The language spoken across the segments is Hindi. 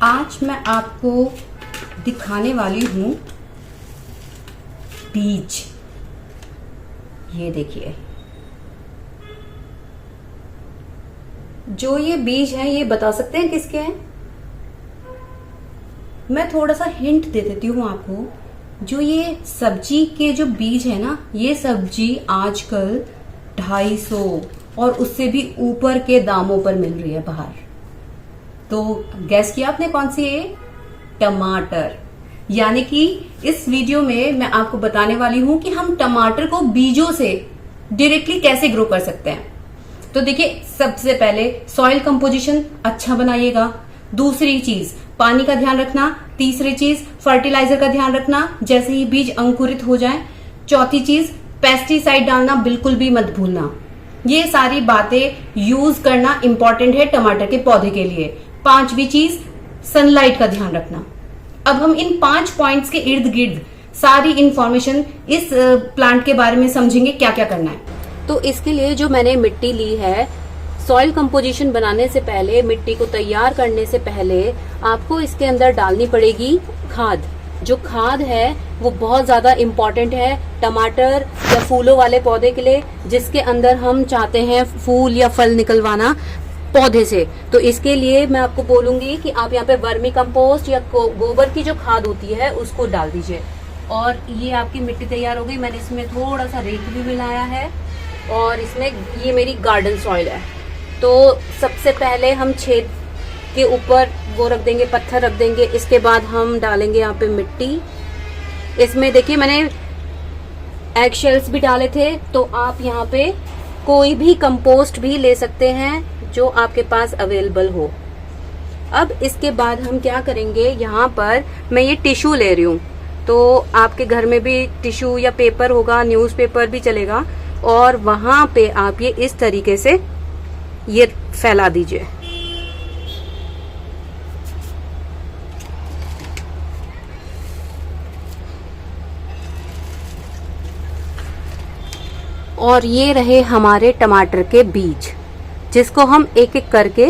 आज मैं आपको दिखाने वाली हूं बीज। ये देखिए, जो ये बीज हैं ये बता सकते हैं किसके हैं? मैं थोड़ा सा हिंट दे देती हूँ आपको। जो ये सब्जी के जो बीज है ना, ये सब्जी आजकल 250 और उससे भी ऊपर के दामों पर मिल रही है बाहर। तो गैस किया आपने कौन सी है? टमाटर। यानी कि इस वीडियो में मैं आपको बताने वाली हूं कि हम टमाटर को बीजों से डायरेक्टली कैसे ग्रो कर सकते हैं। तो देखिए, सबसे पहले सॉइल कंपोजिशन अच्छा बनाइएगा। दूसरी चीज पानी का ध्यान रखना। तीसरी चीज फर्टिलाइजर का ध्यान रखना जैसे ही बीज अंकुरित हो जाए। चौथी चीज पेस्टिसाइड डालना बिल्कुल भी मत भूलना। ये सारी बातें यूज करना इंपॉर्टेंट है टमाटर के पौधे के लिए। पांचवी चीज सनलाइट का ध्यान रखना। अब हम इन 5 पॉइंट्स के इर्द गिर्द सारी इंफॉर्मेशन इस प्लांट के बारे में समझेंगे क्या क्या करना है। तो इसके लिए जो मैंने मिट्टी ली है, सॉइल कंपोजिशन बनाने से पहले, मिट्टी को तैयार करने से पहले आपको इसके अंदर डालनी पड़ेगी खाद। जो खाद है वो बहुत ज्यादा इम्पोर्टेंट है टमाटर या फूलों वाले पौधे के लिए, जिसके अंदर हम चाहते हैं फूल या फल निकलवाना पौधे से। तो इसके लिए मैं आपको बोलूंगी कि आप यहाँ पे वर्मी कंपोस्ट या गोबर की जो खाद होती है उसको डाल दीजिए। और ये आपकी मिट्टी तैयार हो गई। मैंने इसमें थोड़ा सा रेत भी मिलाया है और इसमें ये मेरी गार्डन सॉइल है। तो सबसे पहले हम छेद के ऊपर वो रख देंगे, पत्थर रख देंगे। इसके बाद हम डालेंगे यहाँ पे मिट्टी। इसमें देखिए मैंने एग शेल्स भी डाले थे। तो आप यहाँ पे कोई भी कंपोस्ट भी ले सकते हैं जो आपके पास अवेलेबल हो। अब इसके बाद हम क्या करेंगे, यहाँ पर मैं ये टिश्यू ले रही हूँ। तो आपके घर में भी टिश्यू या पेपर होगा, न्यूज़पेपर भी चलेगा। और वहां पे आप ये इस तरीके से ये फैला दीजिए। और ये रहे हमारे टमाटर के बीज, जिसको हम एक एक करके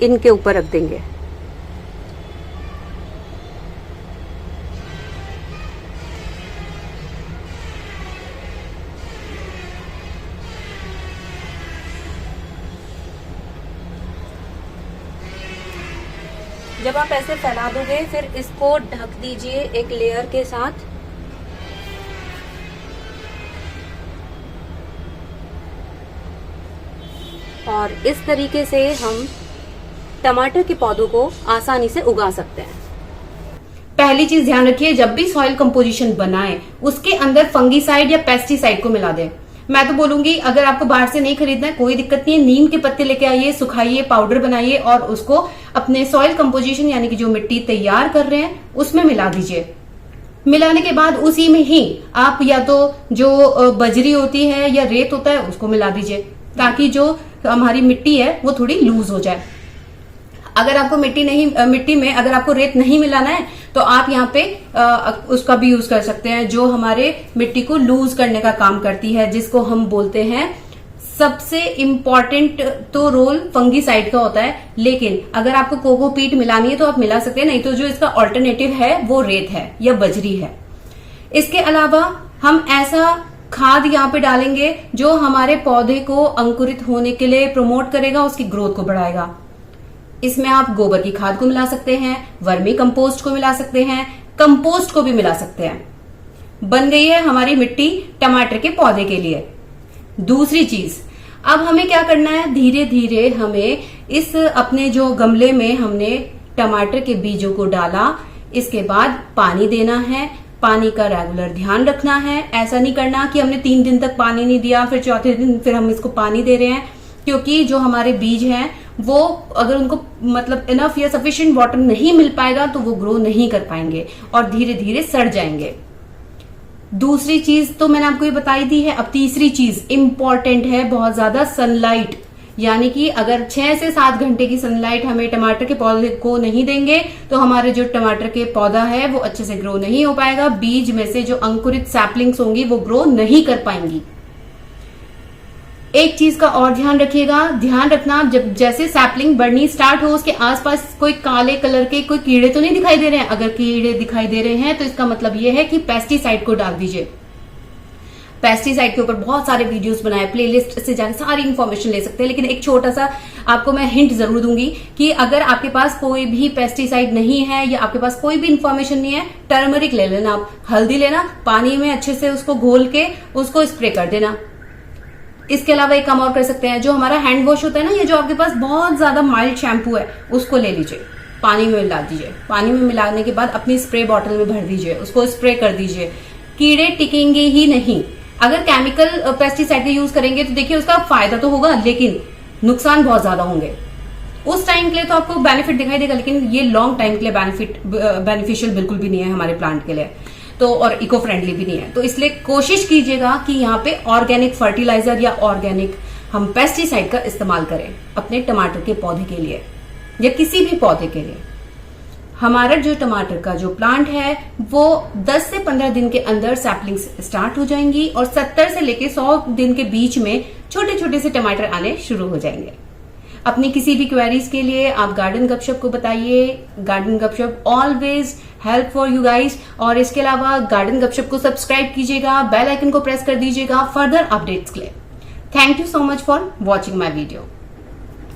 इनके ऊपर रख देंगे। जब आप ऐसे फैला दोगे फिर इसको ढक दीजिए एक लेयर के साथ। और इस तरीके से हम टमाटर के पौधों को आसानी से उगा सकते हैं। पहली चीज ध्यान रखिए, जब भी सॉइल कंपोजिशन बनाएं उसके अंदर फंगीसाइड या पेस्टिसाइड को मिला दें। मैं तो बोलूंगी अगर आपको बाहर से नहीं खरीदना है कोई दिक्कत नहीं है, नीम के पत्ते लेके आइए, सुखाइए, पाउडर बनाइए और उसको अपने सॉइल कंपोजिशन यानी कि जो मिट्टी तैयार कर रहे हैं उसमें मिला दीजिए। मिलाने के बाद उसी में ही आप या तो जो बजरी होती है या रेत होता है उसको मिला दीजिए, ताकि जो हमारी मिट्टी है वो थोड़ी लूज हो जाए। अगर आपको मिट्टी में अगर आपको रेत नहीं मिलाना है तो आप यहाँ पे उसका भी यूज कर सकते हैं, जो हमारे मिट्टी को लूज करने का काम करती है, जिसको हम बोलते हैं। सबसे इम्पॉर्टेंट तो रोल फंगीसाइड का होता है, लेकिन अगर आपको कोकोपीट मिलानी है तो आप मिला सकते हैं, नहीं तो जो इसका ऑल्टरनेटिव है वो रेत है या बजरी है। इसके अलावा हम ऐसा खाद यहाँ पे डालेंगे जो हमारे पौधे को अंकुरित होने के लिए प्रमोट करेगा, उसकी ग्रोथ को बढ़ाएगा। इसमें आप गोबर की खाद को मिला सकते हैं, वर्मी कंपोस्ट को मिला सकते हैं, कंपोस्ट को भी मिला सकते हैं। बन गई है हमारी मिट्टी टमाटर के पौधे के लिए। दूसरी चीज, अब हमें क्या करना है, धीरे धीरे हमें इस अपने जो गमले में हमने टमाटर के बीजों को डाला, इसके बाद पानी देना है। पानी का रेगुलर ध्यान रखना है। ऐसा नहीं करना कि हमने 3 दिन तक पानी नहीं दिया फिर चौथे दिन फिर हम इसको पानी दे रहे हैं, क्योंकि जो हमारे बीज हैं वो अगर उनको मतलब इनफ या सफिशिएंट वाटर नहीं मिल पाएगा तो वो ग्रो नहीं कर पाएंगे और धीरे धीरे सड़ जाएंगे। दूसरी चीज तो मैंने आपको ये बताई दी है। अब तीसरी चीज इंपॉर्टेंट है बहुत ज्यादा, सनलाइट। यानी कि अगर 6 से 7 घंटे की सनलाइट हमें टमाटर के पौधे को नहीं देंगे तो हमारे जो टमाटर के पौधा है वो अच्छे से ग्रो नहीं हो पाएगा। बीज में से जो अंकुरित सैपलिंग्स होंगी वो ग्रो नहीं कर पाएंगी। एक चीज का और ध्यान रखिएगा, ध्यान रखना जब जैसे सैपलिंग बढ़नी स्टार्ट हो उसके आसपास कोई काले कलर के कोई कीड़े तो नहीं दिखाई दे रहे हैं। अगर कीड़े दिखाई दे रहे हैं तो इसका मतलब ये है कि पेस्टिसाइड को डाल दीजिए। पेस्टिसाइड के ऊपर बहुत सारे वीडियोस बनाए, प्लेलिस्ट से जाकर सारी इंफॉर्मेशन ले सकते हैं। लेकिन एक छोटा सा आपको मैं हिंट जरूर दूंगी कि अगर आपके पास कोई भी पेस्टिसाइड नहीं है या आपके पास कोई भी इंफॉर्मेशन नहीं है, टर्मरिक ले लेना, आप हल्दी लेना, पानी में अच्छे से उसको घोल के उसको स्प्रे कर देना। इसके अलावा एक काम और कर सकते हैं, जो हमारा हैंड वॉश होता है ना, या जो आपके पास बहुत ज्यादा माइल्ड शैम्पू है उसको ले लीजिए, पानी में मिला दीजिए, पानी में मिलाने के बाद अपनी स्प्रे बॉटल में भर दीजिए, उसको स्प्रे कर दीजिए। कीड़े टिकेंगे ही नहीं। अगर केमिकल पेस्टिसाइड का यूज करेंगे तो देखिए उसका फायदा तो होगा लेकिन नुकसान बहुत ज्यादा होंगे। उस टाइम के लिए तो आपको बेनिफिट दिखाई देगा, लेकिन ये लॉन्ग टाइम के लिए बेनिफिशियल बिल्कुल भी नहीं है हमारे प्लांट के लिए, तो और इको फ्रेंडली भी नहीं है। तो इसलिए कोशिश कीजिएगा कि यहाँ पे ऑर्गेनिक फर्टिलाइजर या ऑर्गेनिक हम पेस्टिसाइड का इस्तेमाल करें अपने टमाटर के पौधे के लिए या किसी भी पौधे के लिए। हमारा जो टमाटर का जो प्लांट है वो 10 से 15 दिन के अंदर सैपलिंग स्टार्ट हो जाएंगी और 70 से लेके 100 दिन के बीच में छोटे छोटे से टमाटर आने शुरू हो जाएंगे। अपनी किसी भी क्वेरीज के लिए आप गार्डन गपशप को बताइए। गार्डन गपशप always help for you guys. और इसके अलावा गार्डन गपशप को सब्सक्राइब कीजिएगा, बेल आइकन को प्रेस कर दीजिएगा फर्दर अपडेट्स के लिए। Thank you so much for watching my video.